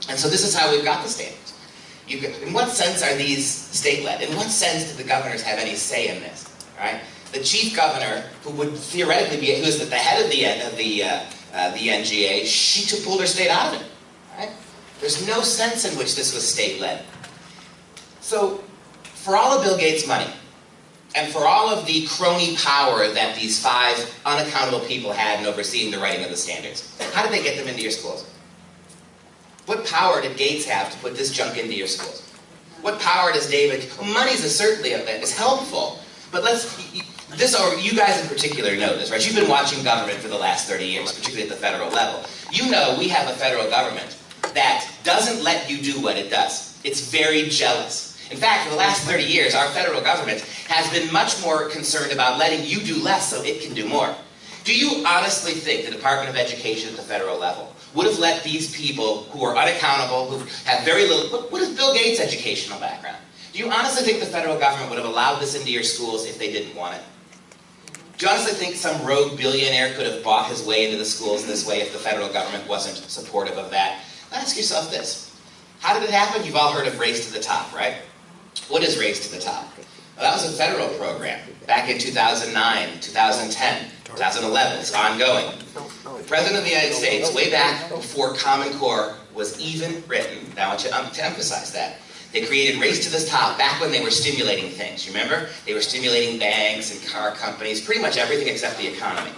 And so this is how we've got the standards. In what sense are these state-led? In what sense do the governors have any say in this? Right? The chief governor, who would theoretically be, who is at the head of the NGA, she pulled her state out of it. Right? There's no sense in which this was state-led. So, for all of Bill Gates' money, and for all of the crony power that these 5 unaccountable people had in overseeing the writing of the standards, how did they get them into your schools? What power did Gates have to put this junk into your schools? What power does David? Well, money's certainly is helpful, but you guys in particular know this, right? You've been watching government for the last 30 years, particularly at the federal level. You know we have a federal government that doesn't let you do what it does. It's very jealous. In fact, for the last 30 years, our federal government has been much more concerned about letting you do less so it can do more. Do you honestly think the Department of Education at the federal level would have let these people who are unaccountable, who have very little... What is Bill Gates' educational background? Do you honestly think the federal government would have allowed this into your schools if they didn't want it? Do you honestly think some rogue billionaire could have bought his way into the schools this way if the federal government wasn't supportive of that? Ask yourself this. How did it happen? You've all heard of Race to the Top, right? What is Race to the Top? Well, that was a federal program back in 2009, 2010, 2011. It's ongoing. The President of the United States, way back before Common Core was even written, now I want to emphasize that, they created Race to the Top back when they were stimulating things. You remember? They were stimulating banks and car companies, pretty much everything except the economy.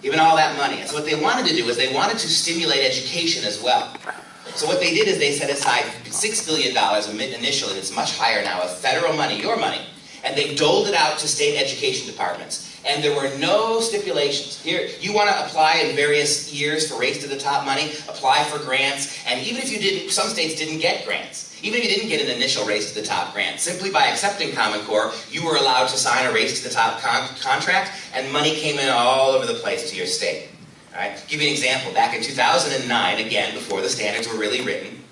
Even all that money. And so what they wanted to do was they wanted to stimulate education as well. So what they did is they set aside $6 billion initially, and it's much higher now, of federal money, your money, and they doled it out to state education departments. And there were no stipulations. Here, you want to apply in various years for Race to the Top money, apply for grants, and even if you didn't, some states didn't get grants. Even if you didn't get an initial Race to the Top grant, simply by accepting Common Core, you were allowed to sign a Race to the Top contract, and money came in all over the place to your state. All right? To give you an example, back in 2009, again, before the standards were really written,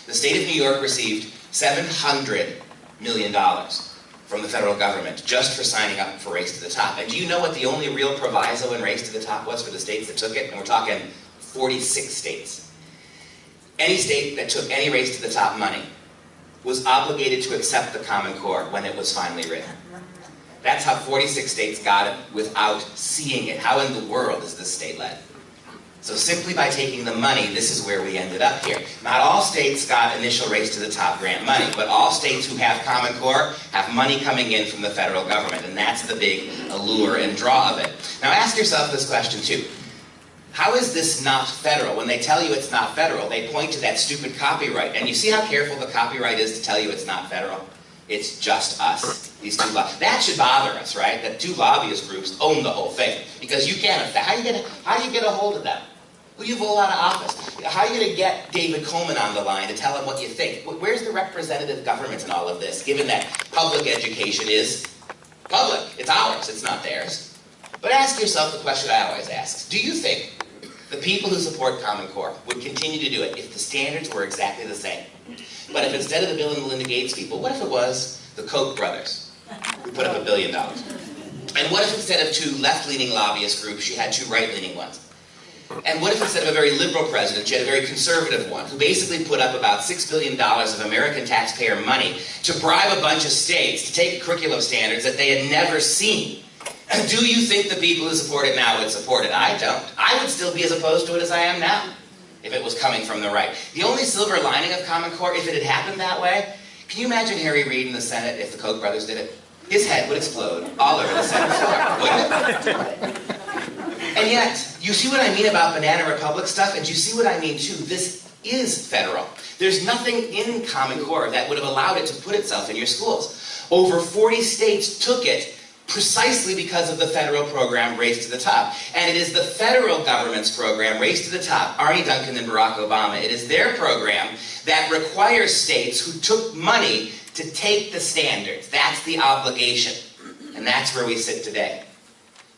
the state of New York received $700 million from the federal government just for signing up for Race to the Top. And do you know what the only real proviso in Race to the Top was for the states that took it? And we're talking 46 states. Any state that took any Race to the Top money was obligated to accept the Common Core when it was finally written. That's how 46 states got it without seeing it. How in the world is this state-led? So simply by taking the money, this is where we ended up here. Not all states got initial Race to the Top grant money, but all states who have Common Core have money coming in from the federal government, and that's the big allure and draw of it. Now ask yourself this question too. How is this not federal? When they tell you it's not federal, they point to that stupid copyright. And you see how careful the copyright is to tell you it's not federal? It's just us. These two that should bother us, right? That 2 lobbyist groups own the whole thing. Because you can't affect. How do you get a hold of them? Who you vote out of office? How are you going to get David Coleman on the line to tell him what you think? Where's the representative government in all of this, given that public education is public? It's ours, it's not theirs. But ask yourself the question I always ask. Do you think the people who support Common Core would continue to do it if the standards were exactly the same? But if instead of the Bill and Melinda Gates people, what if it was the Koch brothers who put up $1 billion? And what if instead of 2 left-leaning lobbyist groups, you had 2 right-leaning ones? And what if instead of a very liberal president, you had a very conservative one, who basically put up about $6 billion of American taxpayer money to bribe a bunch of states to take curriculum standards that they had never seen? Do you think the people who support it now would support it? I don't. I would still be as opposed to it as I am now, if it was coming from the right. The only silver lining of Common Core, if it had happened that way, can you imagine Harry Reid in the Senate if the Koch brothers did it? His head would explode all over the Senate floor, wouldn't it? And yet, you see what I mean about Banana Republic stuff, and you see what I mean too. This is federal. There's nothing in Common Core that would have allowed it to put itself in your schools. Over 40 states took it precisely because of the federal program Race to the Top. And it is the federal government's program, Race to the Top, Arne Duncan and Barack Obama, it is their program that requires states who took money to take the standards. That's the obligation. And that's where we sit today.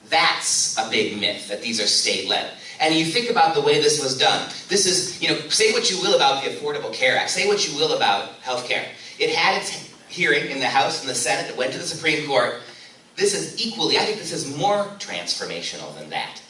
That's a big myth, that these are state-led. And you think about the way this was done. This is, say what you will about the Affordable Care Act. Say what you will about health care. It had its hearing in the House and the Senate. It went to the Supreme Court. This is equally, I think this is more transformational than that.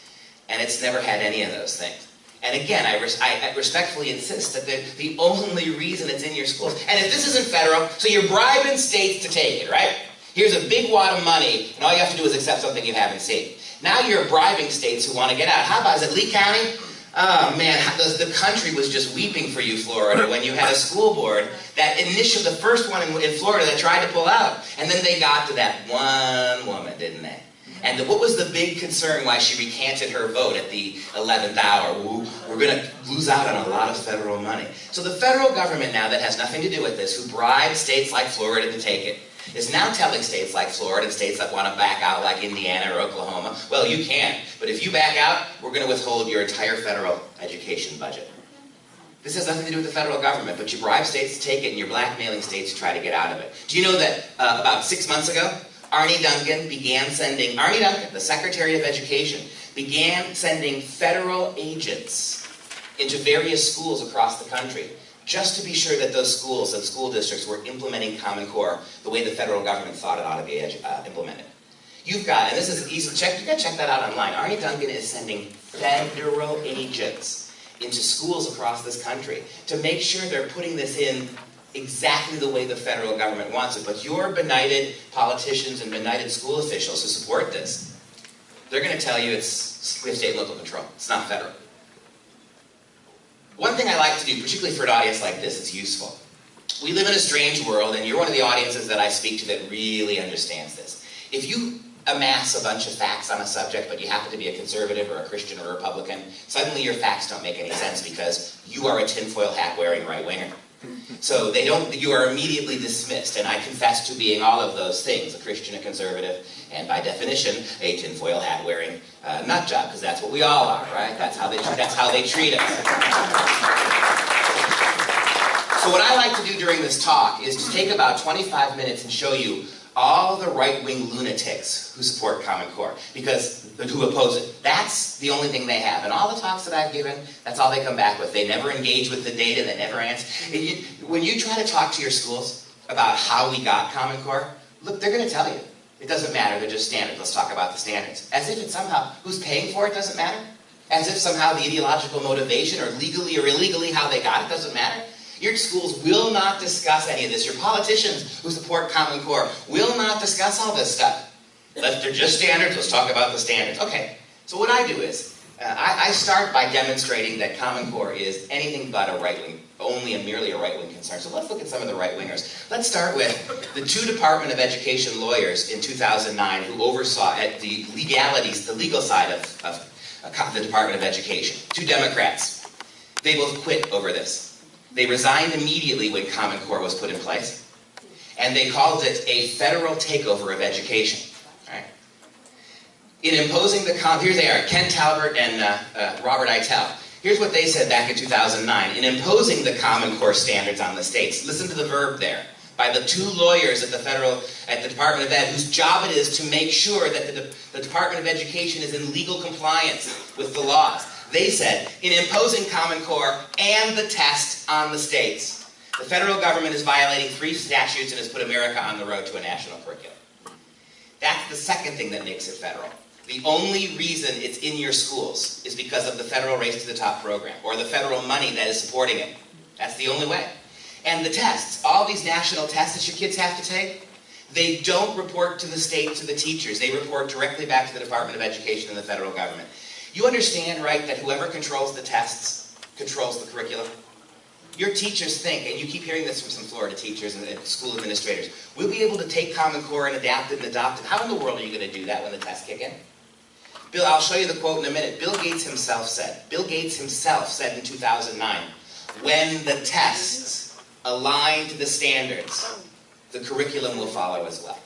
And it's never had any of those things. And again, I respectfully insist that the only reason it's in your schools, and if this isn't federal, so you're bribing states to take it, right? Here's a big wad of money, and all you have to do is accept something you haven't seen. Now you're bribing states who want to get out. How about, is it Lee County? Oh man, the country was just weeping for you, Florida, when you had a school board that the first one in Florida that tried to pull out. And then they got to that one woman, didn't they? And what was the big concern why she recanted her vote at the 11th hour? We're going to lose out on a lot of federal money. So the federal government now that has nothing to do with this, who bribed states like Florida to take it, is now telling states like Florida and states that want to back out like Indiana or Oklahoma, well, you can, but if you back out, we're going to withhold your entire federal education budget. This has nothing to do with the federal government, but you bribe states to take it and you're blackmailing states to try to get out of it. Do you know that about 6 months ago, Arne Duncan, the Secretary of Education, began sending federal agents into various schools across the country just to be sure that those schools and school districts were implementing Common Core the way the federal government thought it ought to be implemented. You've got, and this is easy, you got to check that out online. Arne Duncan is sending federal agents into schools across this country to make sure they're putting this in exactly the way the federal government wants it. But your benighted politicians and benighted school officials who support this, they're going to tell you we have state and local control. It's not federal. One thing I like to do, particularly for an audience like this, it's useful. We live in a strange world, and you're one of the audiences that I speak to that really understands this. If you amass a bunch of facts on a subject, but you happen to be a conservative or a Christian or a Republican, suddenly your facts don't make any sense because you are a tinfoil hat-wearing right-winger. So you are immediately dismissed, and I confess to being all of those things, a Christian, a conservative, and by definition, a tinfoil hat-wearing nut job, because that's what we all are, right? That's how they treat us. So what I like to do during this talk is to take about 25 minutes and show you all the right-wing lunatics who support Common Core, who oppose it. That's the only thing they have. And all the talks that I've given, that's all they come back with. They never engage with the data, they never answer. When you try to talk to your schools about how we got Common Core, look, they're going to tell you. It doesn't matter, they're just standards. Let's talk about the standards. As if it's somehow, who's paying for it doesn't matter. As if somehow the ideological motivation, or legally or illegally how they got it, doesn't matter. Your schools will not discuss any of this. Your politicians who support Common Core will not discuss all this stuff. They're just standards, let's talk about the standards. Okay, so what I do is, I start by demonstrating that Common Core is anything but a right-wing, only and merely a right-wing concern. So let's look at some of the right-wingers. Let's start with the two Department of Education lawyers in 2009 who oversaw at the legalities, the legal side of the Department of Education. Two Democrats. They both quit over this. They resigned immediately when Common Core was put in place. And they called it a federal takeover of education. Right? In imposing here they are, Ken Talbert and Robert Eitel. Here's what they said back in 2009. In imposing the Common Core standards on the states, listen to the verb there, by the two lawyers at the Department of Ed, whose job it is to make sure that the Department of Education is in legal compliance with the laws. They said, in imposing Common Core and the test on the states, the federal government is violating 3 statutes and has put America on the road to a national curriculum. That's the second thing that makes it federal. The only reason it's in your schools is because of the federal Race to the Top program, or the federal money that is supporting it. That's the only way. And the tests, all these national tests that your kids have to take, they don't report to the state, to the teachers. They report directly back to the Department of Education and the federal government. You understand, right, that whoever controls the tests controls the curriculum? Your teachers think, and you keep hearing this from some Florida teachers and school administrators, we'll be able to take Common Core and adapt it and adopt it. How in the world are you going to do that when the tests kick in? Bill, I'll show you the quote in a minute. Bill Gates himself said in 2009, when the tests align to the standards, the curriculum will follow as well.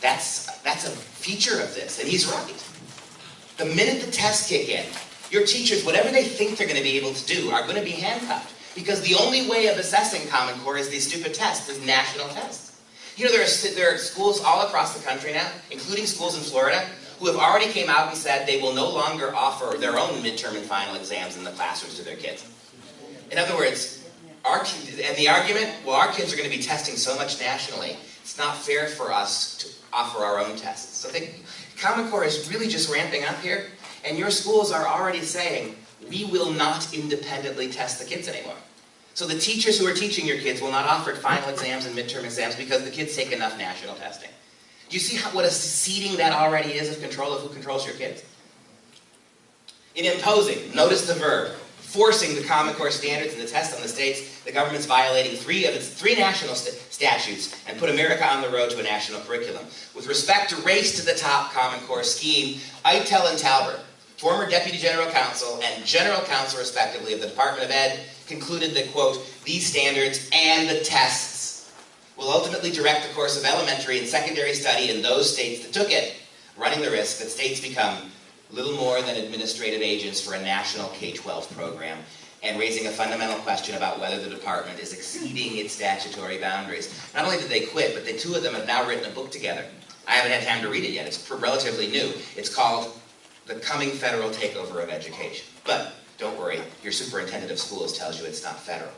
That's a feature of this, and he's right. The minute the tests kick in, your teachers, whatever they think they're going to be able to do, are going to be handcuffed. Because the only way of assessing Common Core is these stupid tests, these national tests. You know, there are schools all across the country now, including schools in Florida, who have already came out and said they will no longer offer their own midterm and final exams in the classrooms to their kids. In other words, and the argument, well, our kids are going to be testing so much nationally, it's not fair for us to offer our own tests. So Common Core is really just ramping up here, and your schools are already saying, we will not independently test the kids anymore. So the teachers who are teaching your kids will not offer final exams and midterm exams because the kids take enough national testing. Do you see what a ceding that already is of control of who controls your kids? In imposing, notice the verb, forcing the Common Core standards and the test on the states, the government's violating three national statutes and put America on the road to a national curriculum. With respect to race to the top Common Core scheme, Eitel and Talbert, former Deputy General Counsel and General Counsel, respectively, of the Department of Ed, concluded that, quote, these standards and the tests will ultimately direct the course of elementary and secondary study in those states that took it, running the risk that states become little more than administrative agents for a national K-12 program, and raising a fundamental question about whether the department is exceeding its statutory boundaries. Not only did they quit, but the two of them have now written a book together. I haven't had time to read it yet. It's relatively new. It's called The Coming Federal Takeover of Education. But don't worry, your superintendent of schools tells you it's not federal.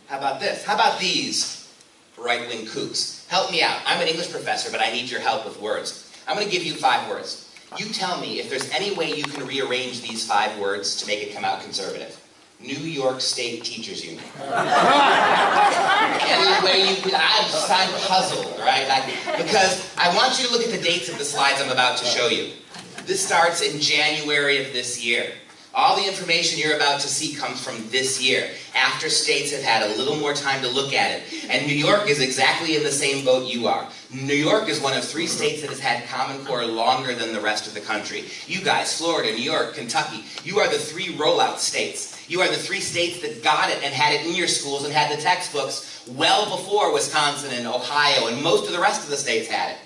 How about this? How about these right-wing kooks? Help me out. I'm an English professor, but I need your help with words. I'm going to give you 5 words. You tell me if there's any way you can rearrange these 5 words to make it come out conservative. New York State Teachers Union. Any way you could, I'm puzzled, right? Because I want you to look at the dates of the slides I'm about to show you. This starts in January of this year. All the information you're about to see comes from this year, after states have had a little more time to look at it. And New York is exactly in the same boat you are. New York is one of 3 states that has had Common Core longer than the rest of the country. You guys, Florida, New York, Kentucky, you are the 3 rollout states. You are the 3 states that got it and had it in your schools and had the textbooks well before Wisconsin and Ohio and most of the rest of the states had it.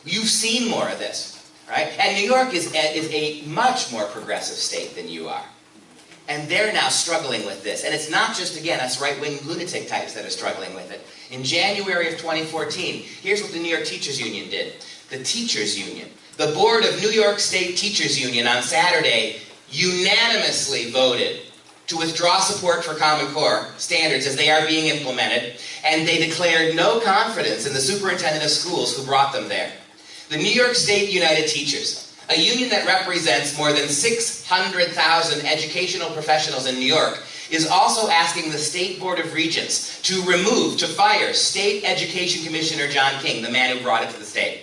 You've seen more of this. Right? And New York is a much more progressive state than you are. And they're now struggling with this. And it's not just, again, us right-wing lunatic types that are struggling with it. In January of 2014, here's what the New York Teachers Union did. The Teachers Union, the board of New York State Teachers Union on Saturday unanimously voted to withdraw support for Common Core standards as they are being implemented, and they declared no confidence in the superintendent of schools who brought them there. The New York State United Teachers, a union that represents more than 600,000 educational professionals in New York, is also asking the State Board of Regents to fire State Education Commissioner John King, the man who brought it to the state.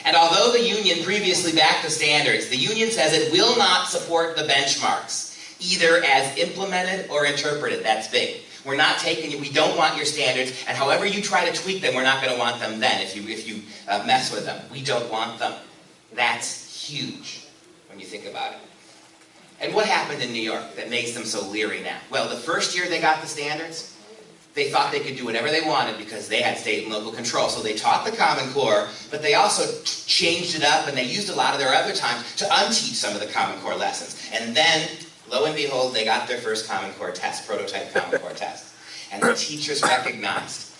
And although the union previously backed the standards, the union says it will not support the benchmarks, either as implemented or interpreted. That's big. We're not taking, we don't want your standards, and however you try to tweak them, we're not going to want them then if you mess with them. We don't want them. That's huge when you think about it. And what happened in New York that makes them so leery now? Well, the first year they got the standards, they thought they could do whatever they wanted because they had state and local control. So they taught the Common Core, but they also changed it up, and they used a lot of their other time to unteach some of the Common Core lessons. And then, lo and behold, they got their first Common Core test, prototype Common Core test. And the teachers recognized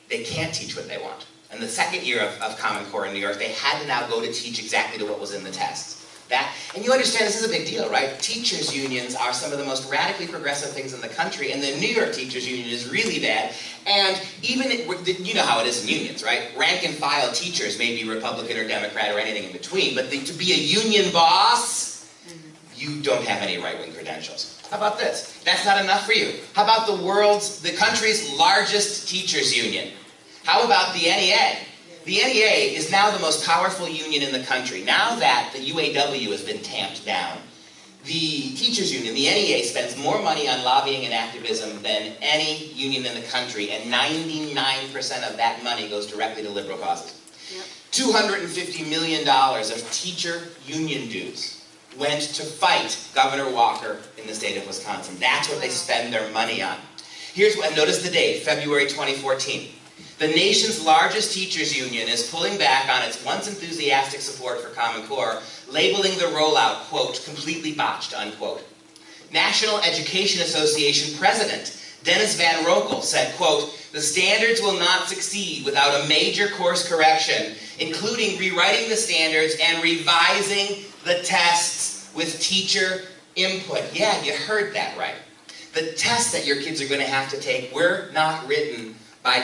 they can't teach what they want. And the second year of Common Core in New York, they had to now go to teach exactly to what was in the tests. And you understand this is a big deal, right? Teachers' unions are some of the most radically progressive things in the country, and the New York Teachers' Union is really bad. And even, you know how it is in unions, right? Rank and file teachers may be Republican or Democrat or anything in between, but to be a union boss, you don't have any right-wing credentials. How about this? That's not enough for you. How about the country's largest teachers' union? How about the NEA? The NEA is now the most powerful union in the country. Now that the UAW has been tamped down, the teachers union, the NEA, spends more money on lobbying and activism than any union in the country, and 99% of that money goes directly to liberal causes. Yep. $250 million of teacher union dues went to fight Governor Walker in the state of Wisconsin. That's what they spend their money on. Notice the date, February 2014. The nation's largest teachers union is pulling back on its once enthusiastic support for Common Core, labeling the rollout, quote, completely botched, unquote. National Education Association President Dennis Van Rokel said, quote, the standards will not succeed without a major course correction, including rewriting the standards and revising the tests with teacher input. Yeah, you heard that right. The tests that your kids are going to have to take were not written